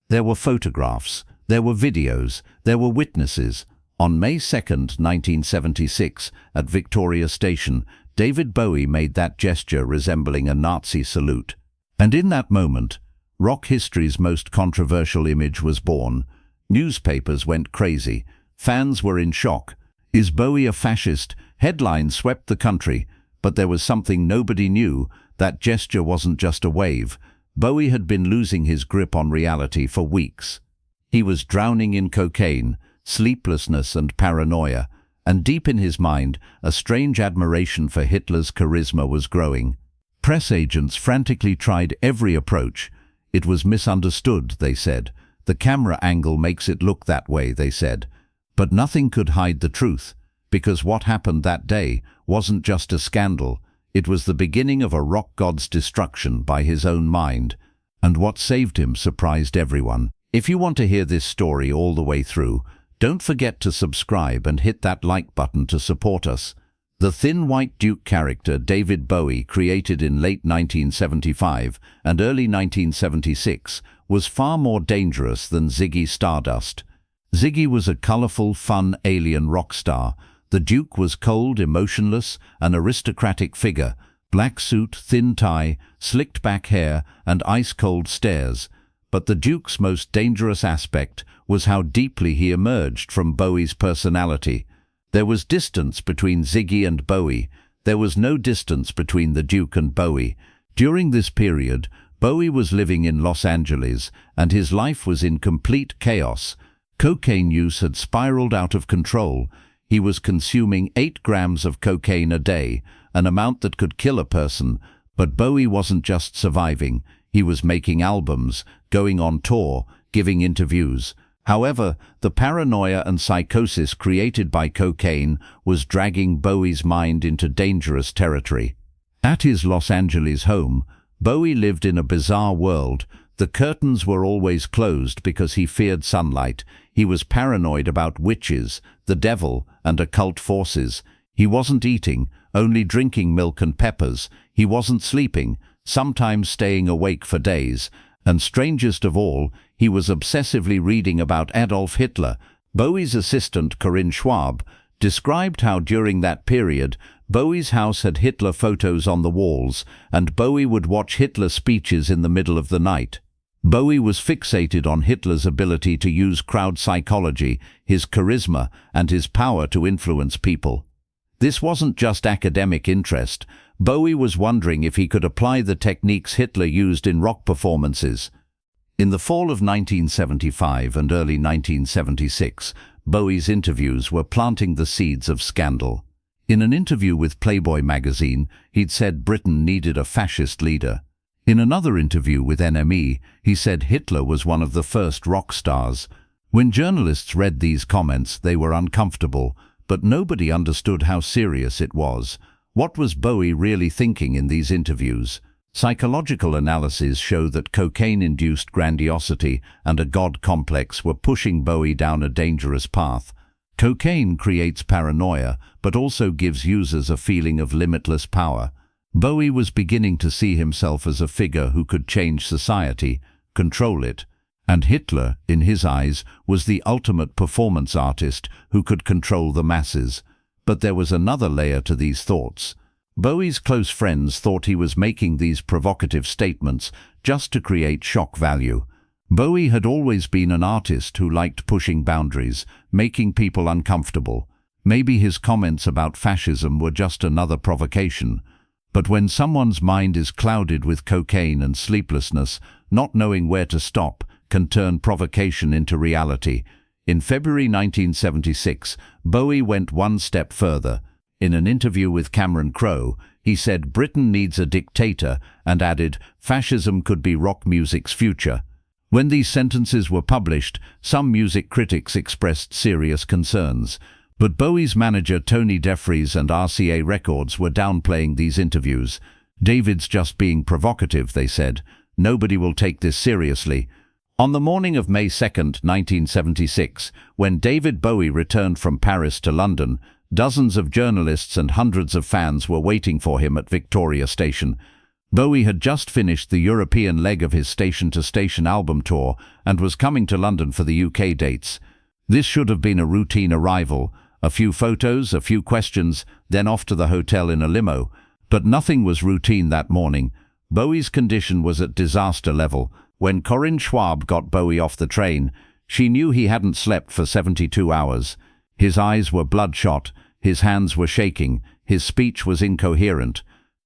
There were photographs, there were videos, there were witnesses. On May 2, 1976, at Victoria Station, David Bowie made that gesture resembling a Nazi salute. And in that moment, rock history's most controversial image was born. Newspapers went crazy. Fans were in shock. Is Bowie a fascist? Headlines swept the country. But there was something nobody knew. That gesture wasn't just a wave. Bowie had been losing his grip on reality for weeks. He was drowning in cocaine, sleeplessness and paranoia, and deep in his mind, a strange admiration for Hitler's charisma was growing. Press agents frantically tried every approach. It was misunderstood, they said. The camera angle makes it look that way, they said. But nothing could hide the truth, because what happened that day wasn't just a scandal. It was the beginning of a rock god's destruction by his own mind. And what saved him surprised everyone. If you want to hear this story all the way through, don't forget to subscribe and hit that like button to support us. The Thin White Duke character David Bowie, created in late 1975 and early 1976, was far more dangerous than Ziggy Stardust. Ziggy was a colorful, fun alien rock star. The Duke was cold, emotionless, an aristocratic figure. Black suit, thin tie, slicked back hair, and ice-cold stares. But the Duke's most dangerous aspect was how deeply he emerged from Bowie's personality. There was distance between Ziggy and Bowie. There was no distance between the Duke and Bowie. During this period, Bowie was living in Los Angeles, and his life was in complete chaos. Cocaine use had spiraled out of control. He was consuming 8 grams of cocaine a day, an amount that could kill a person. But Bowie wasn't just surviving. He was making albums, going on tour, giving interviews. However, the paranoia and psychosis created by cocaine was dragging Bowie's mind into dangerous territory. At his Los Angeles home, Bowie lived in a bizarre world. The curtains were always closed because he feared sunlight. He was paranoid about witches, the devil, and occult forces. He wasn't eating, only drinking milk and peppers. He wasn't sleeping, sometimes staying awake for days. And strangest of all, he was obsessively reading about Adolf Hitler. Bowie's assistant, Corinne Schwab, described how during that period, Bowie's house had Hitler photos on the walls, and Bowie would watch Hitler speeches in the middle of the night. Bowie was fixated on Hitler's ability to use crowd psychology, his charisma, and his power to influence people. This wasn't just academic interest. Bowie was wondering if he could apply the techniques Hitler used in rock performances. In the fall of 1975 and early 1976, Bowie's interviews were planting the seeds of scandal. In an interview with Playboy magazine, he'd said Britain needed a fascist leader. In another interview with NME, he said Hitler was one of the first rock stars. When journalists read these comments, they were uncomfortable, but nobody understood how serious it was. What was Bowie really thinking in these interviews? Psychological analyses show that cocaine-induced grandiosity and a god complex were pushing Bowie down a dangerous path. Cocaine creates paranoia, but also gives users a feeling of limitless power. Bowie was beginning to see himself as a figure who could change society, control it. And Hitler, in his eyes, was the ultimate performance artist who could control the masses. But there was another layer to these thoughts. Bowie's close friends thought he was making these provocative statements just to create shock value. Bowie had always been an artist who liked pushing boundaries, making people uncomfortable. Maybe his comments about fascism were just another provocation. But when someone's mind is clouded with cocaine and sleeplessness, not knowing where to stop can turn provocation into reality. In February 1976, Bowie went one step further. In an interview with Cameron Crowe, he said Britain needs a dictator and added, fascism could be rock music's future. When these sentences were published, some music critics expressed serious concerns. But Bowie's manager Tony DeFries and RCA Records were downplaying these interviews. David's just being provocative, they said. Nobody will take this seriously. On the morning of May 2, 1976, when David Bowie returned from Paris to London, dozens of journalists and hundreds of fans were waiting for him at Victoria Station. Bowie had just finished the European leg of his Station to Station album tour and was coming to London for the UK dates. This should have been a routine arrival, a few photos, a few questions, then off to the hotel in a limo. But nothing was routine that morning. Bowie's condition was at disaster level. When Corinne Schwab got Bowie off the train, she knew he hadn't slept for 72 hours. His eyes were bloodshot, his hands were shaking, his speech was incoherent.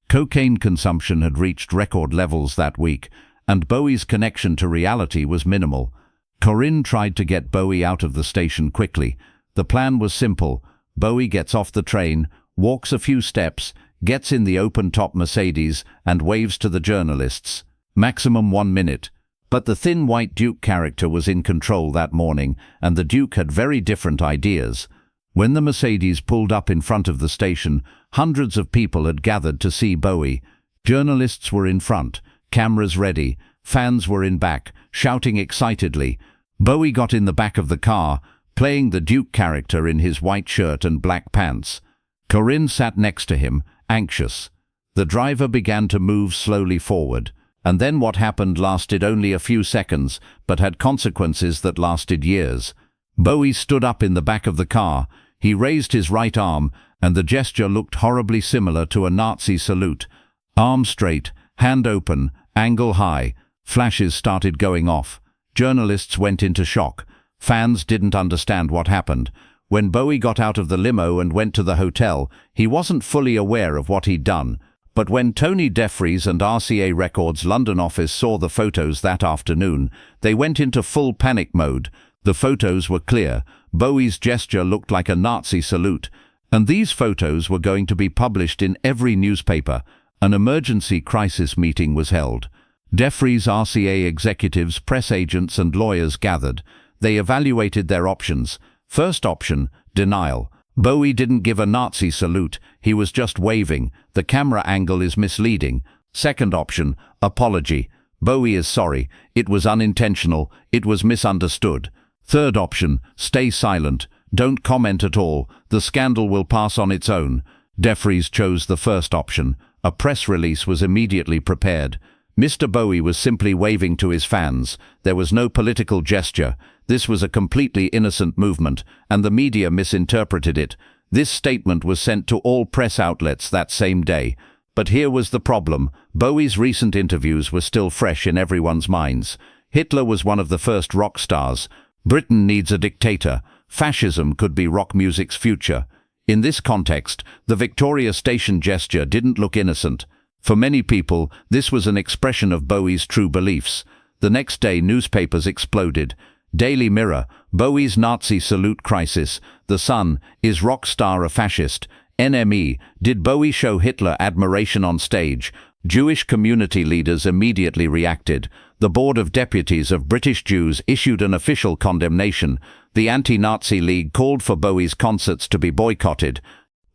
Cocaine consumption had reached record levels that week, and Bowie's connection to reality was minimal. Corinne tried to get Bowie out of the station quickly. The plan was simple. Bowie gets off the train, walks a few steps, gets in the open-top Mercedes and waves to the journalists. Maximum 1 minute. But the thin white Duke character was in control that morning, and the Duke had very different ideas. When the Mercedes pulled up in front of the station, hundreds of people had gathered to see Bowie. Journalists were in front, cameras ready, fans were in back, shouting excitedly. Bowie got in the back of the car, playing the Duke character in his white shirt and black pants. Corinne sat next to him, anxious. The driver began to move slowly forward, and then what happened lasted only a few seconds, but had consequences that lasted years. Bowie stood up in the back of the car. He raised his right arm, and the gesture looked horribly similar to a Nazi salute. Arm straight, hand open, angle high. Flashes started going off. Journalists went into shock. Fans didn't understand what happened. When Bowie got out of the limo and went to the hotel, he wasn't fully aware of what he'd done. But when Tony DeFries and RCA Records' London office saw the photos that afternoon, they went into full panic mode. The photos were clear. Bowie's gesture looked like a Nazi salute, and these photos were going to be published in every newspaper. An emergency crisis meeting was held. DeFries' RCA executives, press agents and lawyers gathered. They evaluated their options. First option, denial. Bowie didn't give a Nazi salute, he was just waving. The camera angle is misleading. Second option, apology. Bowie is sorry. It was unintentional. It was misunderstood. Third option, stay silent. Don't comment at all. The scandal will pass on its own. DeFries chose the first option. A press release was immediately prepared. Mr. Bowie was simply waving to his fans. There was no political gesture. This was a completely innocent movement, and the media misinterpreted it. This statement was sent to all press outlets that same day. But here was the problem. Bowie's recent interviews were still fresh in everyone's minds. Hitler was one of the first rock stars. Britain needs a dictator. Fascism could be rock music's future. In this context, the Victoria Station gesture didn't look innocent. For many people, this was an expression of Bowie's true beliefs. The next day, newspapers exploded. Daily Mirror, Bowie's Nazi salute crisis. The Sun, is rock star a fascist? NME, did Bowie show Hitler admiration on stage? Jewish community leaders immediately reacted. The Board of Deputies of British Jews issued an official condemnation. The Anti-Nazi League called for Bowie's concerts to be boycotted.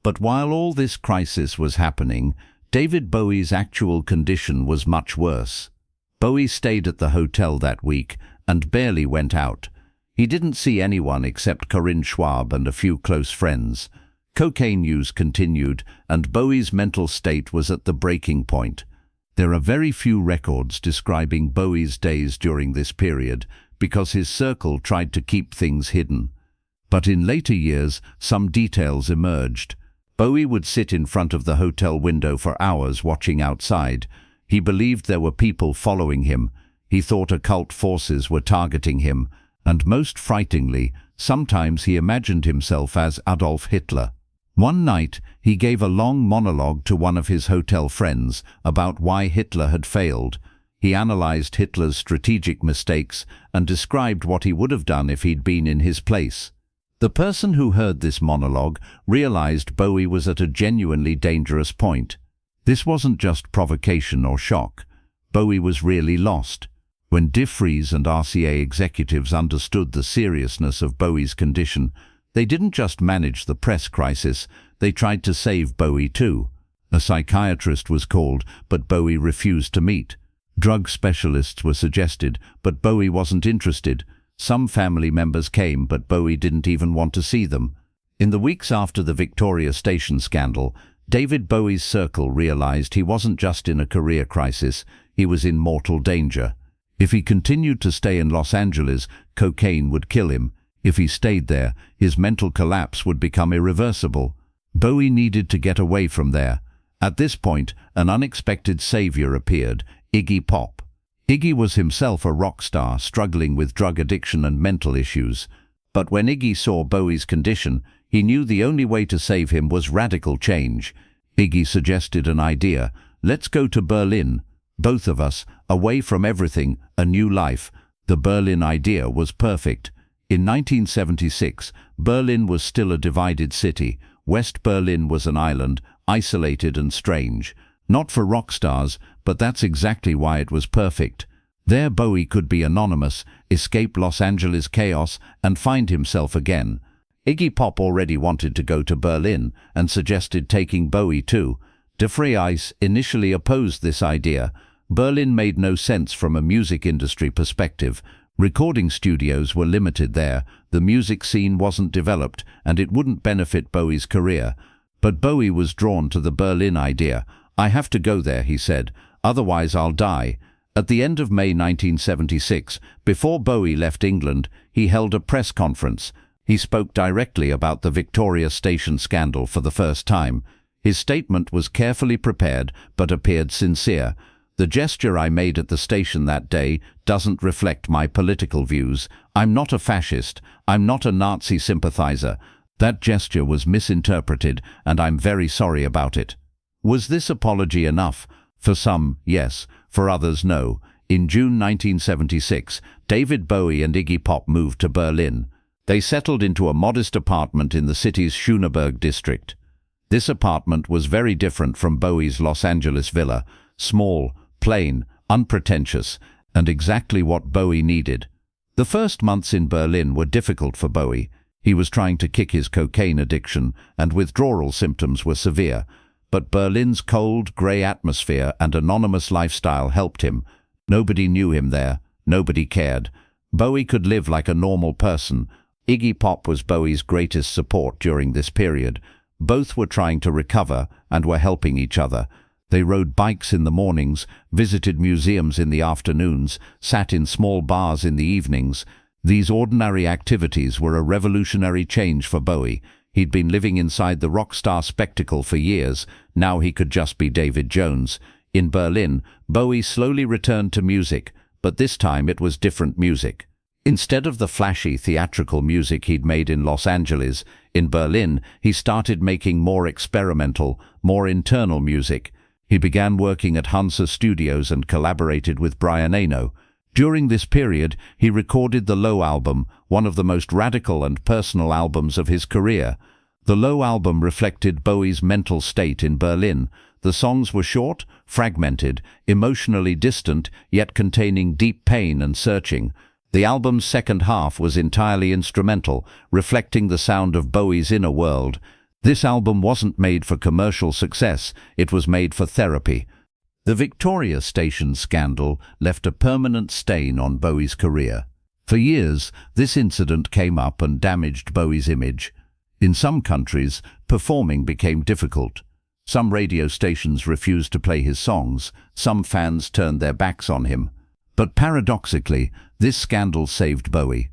But while all this crisis was happening, David Bowie's actual condition was much worse. Bowie stayed at the hotel that week and barely went out. He didn't see anyone except Corinne Schwab and a few close friends. Cocaine use continued, and Bowie's mental state was at the breaking point. There are very few records describing Bowie's days during this period because his circle tried to keep things hidden. But in later years, some details emerged. Bowie would sit in front of the hotel window for hours watching outside. He believed there were people following him. He thought occult forces were targeting him. And most frighteningly, sometimes he imagined himself as Adolf Hitler. One night, he gave a long monologue to one of his hotel friends about why Hitler had failed. He analyzed Hitler's strategic mistakes and described what he would have done if he'd been in his place. The person who heard this monologue realized Bowie was at a genuinely dangerous point. This wasn't just provocation or shock. Bowie was really lost. When DeFries and RCA executives understood the seriousness of Bowie's condition, they didn't just manage the press crisis, they tried to save Bowie too. A psychiatrist was called, but Bowie refused to meet. Drug specialists were suggested, but Bowie wasn't interested. Some family members came, but Bowie didn't even want to see them. In the weeks after the Victoria Station scandal, David Bowie's circle realized he wasn't just in a career crisis, he was in mortal danger. If he continued to stay in Los Angeles, cocaine would kill him. If he stayed there, his mental collapse would become irreversible. Bowie needed to get away from there. At this point, an unexpected savior appeared, Iggy Pop. Iggy was himself a rock star struggling with drug addiction and mental issues. But when Iggy saw Bowie's condition, he knew the only way to save him was radical change. Iggy suggested an idea. Let's go to Berlin. Both of us, away from everything, a new life. The Berlin idea was perfect. In 1976, Berlin was still a divided city. West Berlin was an island, isolated and strange. Not for rock stars, but that's exactly why it was perfect. There Bowie could be anonymous, escape Los Angeles chaos, and find himself again. Iggy Pop already wanted to go to Berlin and suggested taking Bowie too. De Vries initially opposed this idea. Berlin made no sense from a music industry perspective. Recording studios were limited there, the music scene wasn't developed, and it wouldn't benefit Bowie's career. But Bowie was drawn to the Berlin idea. "I have to go there," he said, "otherwise I'll die." At the end of May 1976, before Bowie left England, he held a press conference. He spoke directly about the Victoria Station scandal for the first time. His statement was carefully prepared but appeared sincere. "The gesture I made at the station that day doesn't reflect my political views. I'm not a fascist. I'm not a Nazi sympathizer. That gesture was misinterpreted, and I'm very sorry about it." Was this apology enough? For some, yes. For others, no. In June 1976, David Bowie and Iggy Pop moved to Berlin. They settled into a modest apartment in the city's Schöneberg district. This apartment was very different from Bowie's Los Angeles villa. Small, plain, unpretentious, and exactly what Bowie needed. The first months in Berlin were difficult for Bowie. He was trying to kick his cocaine addiction, and withdrawal symptoms were severe. But Berlin's cold, grey atmosphere and anonymous lifestyle helped him. Nobody knew him there. Nobody cared. Bowie could live like a normal person. Iggy Pop was Bowie's greatest support during this period. Both were trying to recover and were helping each other. They rode bikes in the mornings, visited museums in the afternoons, sat in small bars in the evenings. These ordinary activities were a revolutionary change for Bowie. He'd been living inside the rock star spectacle for years. Now he could just be David Jones. In Berlin, Bowie slowly returned to music, but this time it was different music. Instead of the flashy theatrical music he'd made in Los Angeles, in Berlin he started making more experimental, more internal music. He began working at Hansa Studios and collaborated with Brian Eno. During this period, he recorded the Low album, one of the most radical and personal albums of his career. The Low album reflected Bowie's mental state in Berlin. The songs were short, fragmented, emotionally distant, yet containing deep pain and searching. The album's second half was entirely instrumental, reflecting the sound of Bowie's inner world. This album wasn't made for commercial success, it was made for therapy. The Victoria Station scandal left a permanent stain on Bowie's career. For years, this incident came up and damaged Bowie's image. In some countries, performing became difficult. Some radio stations refused to play his songs, some fans turned their backs on him. But paradoxically, this scandal saved Bowie.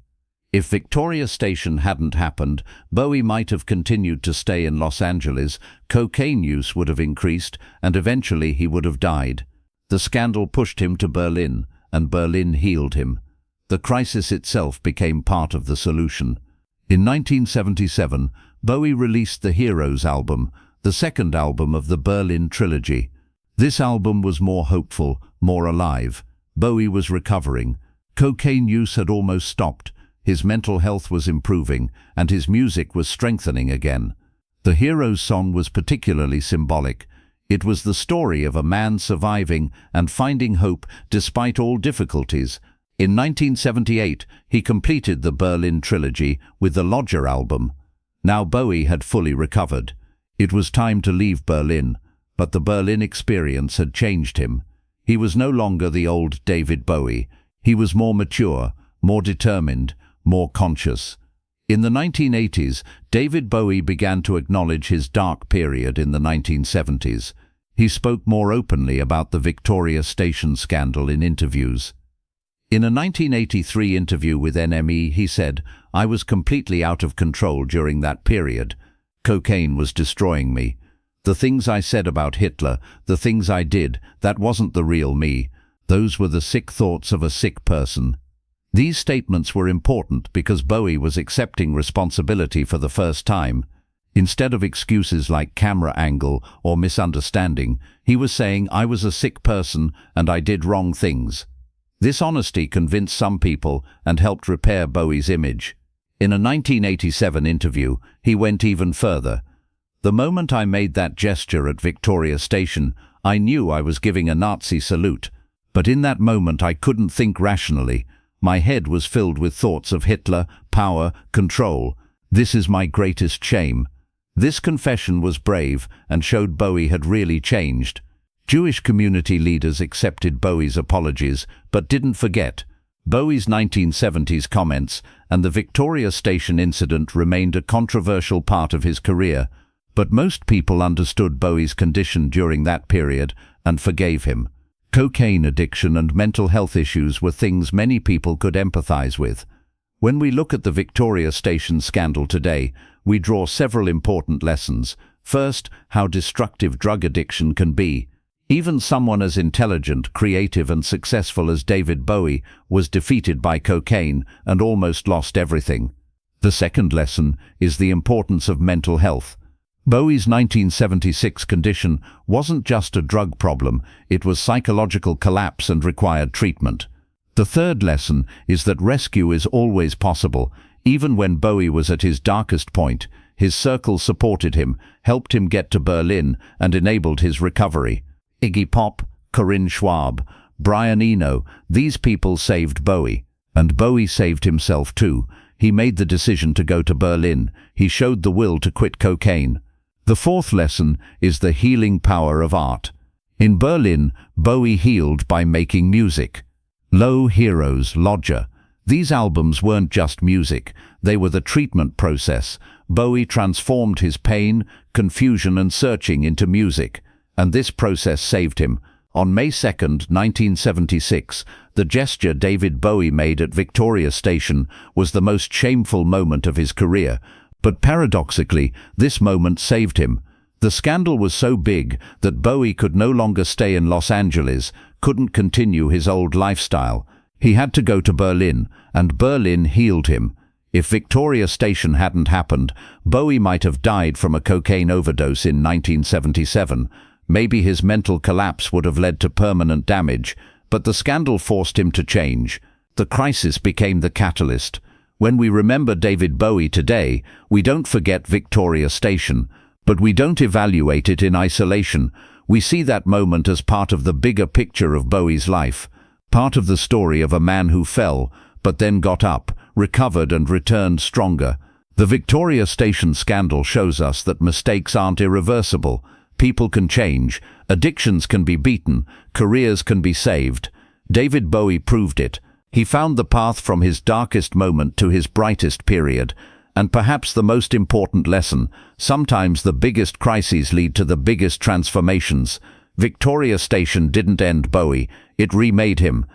If Victoria Station hadn't happened, Bowie might have continued to stay in Los Angeles, cocaine use would have increased, and eventually he would have died. The scandal pushed him to Berlin, and Berlin healed him. The crisis itself became part of the solution. In 1977, Bowie released the Heroes album, the second album of the Berlin trilogy. This album was more hopeful, more alive. Bowie was recovering. Cocaine use had almost stopped. His mental health was improving, and his music was strengthening again. The Heroes song was particularly symbolic. It was the story of a man surviving and finding hope despite all difficulties. In 1978, he completed the Berlin trilogy with the Lodger album. Now Bowie had fully recovered. It was time to leave Berlin, but the Berlin experience had changed him. He was no longer the old David Bowie. He was more mature, more determined, more conscious. In the 1980s, David Bowie began to acknowledge his dark period in the 1970s. He spoke more openly about the Victoria Station scandal in interviews. In a 1983 interview with NME, he said, "I was completely out of control during that period. Cocaine was destroying me. The things I said about Hitler, the things I did, that wasn't the real me. Those were the sick thoughts of a sick person." These statements were important because Bowie was accepting responsibility for the first time. Instead of excuses like camera angle or misunderstanding, he was saying, "I was a sick person and I did wrong things." This honesty convinced some people and helped repair Bowie's image. In a 1987 interview, he went even further. "The moment I made that gesture at Victoria Station, I knew I was giving a Nazi salute. But in that moment I couldn't think rationally. My head was filled with thoughts of Hitler, power, control. This is my greatest shame." This confession was brave and showed Bowie had really changed. Jewish community leaders accepted Bowie's apologies, but didn't forget. Bowie's 1970s comments and the Victoria Station incident remained a controversial part of his career, but most people understood Bowie's condition during that period and forgave him. Cocaine addiction and mental health issues were things many people could empathize with. When we look at the Victoria Station scandal today, we draw several important lessons. First, how destructive drug addiction can be. Even someone as intelligent, creative and successful as David Bowie was defeated by cocaine and almost lost everything. The second lesson is the importance of mental health. Bowie's 1976 condition wasn't just a drug problem, it was psychological collapse and required treatment. The third lesson is that rescue is always possible. Even when Bowie was at his darkest point, his circle supported him, helped him get to Berlin and enabled his recovery. Iggy Pop, Corinne Schwab, Brian Eno, these people saved Bowie. And Bowie saved himself too. He made the decision to go to Berlin. He showed the will to quit cocaine. The fourth lesson is the healing power of art. In Berlin, Bowie healed by making music. Low, Heroes, Lodger. These albums weren't just music, they were the treatment process. Bowie transformed his pain, confusion and searching into music. And this process saved him. On May 2, 1976, the gesture David Bowie made at Victoria Station was the most shameful moment of his career. But paradoxically, this moment saved him. The scandal was so big that Bowie could no longer stay in Los Angeles, couldn't continue his old lifestyle. He had to go to Berlin, and Berlin healed him. If Victoria Station hadn't happened, Bowie might have died from a cocaine overdose in 1977. Maybe his mental collapse would have led to permanent damage, but the scandal forced him to change. The crisis became the catalyst. When we remember David Bowie today, we don't forget Victoria Station, but we don't evaluate it in isolation. We see that moment as part of the bigger picture of Bowie's life, part of the story of a man who fell, but then got up, recovered and returned stronger. The Victoria Station scandal shows us that mistakes aren't irreversible. People can change, addictions can be beaten, careers can be saved. David Bowie proved it. He found the path from his darkest moment to his brightest period. And perhaps the most important lesson, sometimes the biggest crises lead to the biggest transformations. Victoria Station didn't end Bowie, it remade him.